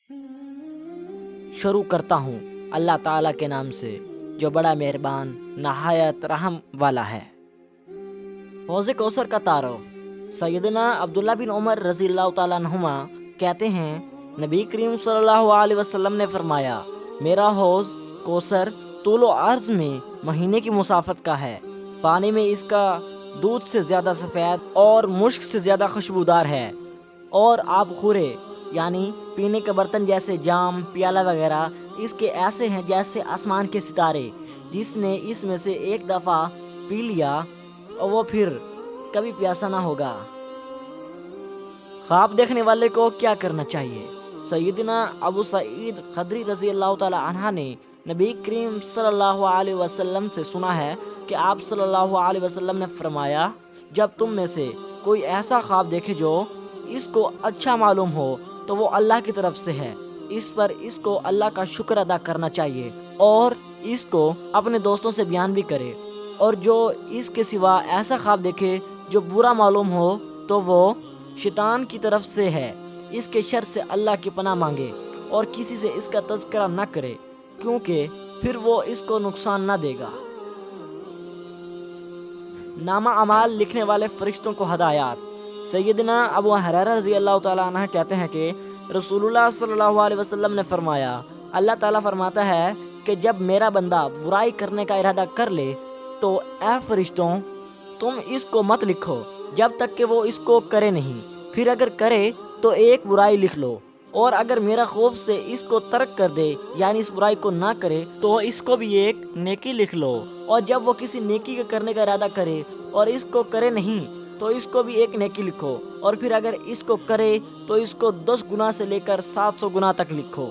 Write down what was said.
شروع کرتا ہوں اللہ تعالیٰ کے نام سے جو بڑا مہربان نہایت رحم والا ہے۔ حوض کوثر کا تعارف۔ سیدنا عبداللہ بن عمر رضی اللہ تعالیٰ عنہما کہتے ہیں نبی کریم صلی اللہ علیہ وسلم نے فرمایا میرا حوض کوثر طول و عرض میں مہینے کی مسافت کا ہے، پانی میں اس کا دودھ سے زیادہ سفید اور مشک سے زیادہ خوشبودار ہے، اور آب خورے یعنی پینے کے برتن جیسے جام پیالہ وغیرہ اس کے ایسے ہیں جیسے آسمان کے ستارے، جس نے اس میں سے ایک دفعہ پی لیا اور وہ پھر کبھی پیاسا نہ ہوگا۔ خواب دیکھنے والے کو کیا کرنا چاہیے؟ سیدنا ابو سعید خدری رضی اللہ تعالی عنہ نے نبی کریم صلی اللہ علیہ وسلم سے سنا ہے کہ آپ صلی اللہ علیہ وسلم نے فرمایا جب تم میں سے کوئی ایسا خواب دیکھے جو اس کو اچھا معلوم ہو تو وہ اللہ کی طرف سے ہے، اس پر اس کو اللہ کا شکر ادا کرنا چاہیے اور اس کو اپنے دوستوں سے بیان بھی کرے، اور جو اس کے سوا ایسا خواب دیکھے جو برا معلوم ہو تو وہ شیطان کی طرف سے ہے، اس کے شر سے اللہ کی پناہ مانگے اور کسی سے اس کا تذکرہ نہ کرے کیونکہ پھر وہ اس کو نقصان نہ دے گا۔ نامہ اعمال لکھنے والے فرشتوں کو ہدایات۔ سیدنا ابو ہریرہ رضی اللہ تعالیٰ عنہ کہتے ہیں کہ رسول اللہ صلی اللہ علیہ وسلم نے فرمایا اللہ تعالیٰ فرماتا ہے کہ جب میرا بندہ برائی کرنے کا ارادہ کر لے تو اے فرشتوں تم اس کو مت لکھو جب تک کہ وہ اس کو کرے نہیں، پھر اگر کرے تو ایک برائی لکھ لو، اور اگر میرا خوف سے اس کو ترک کر دے یعنی اس برائی کو نہ کرے تو اس کو بھی ایک نیکی لکھ لو، اور جب وہ کسی نیکی کے کرنے کا ارادہ کرے اور اس کو کرے نہیں تو اس کو بھی ایک نیکی لکھو، اور پھر اگر اس کو کرے تو اس کو 10 گنا سے لے کر 700 گنا تک لکھو۔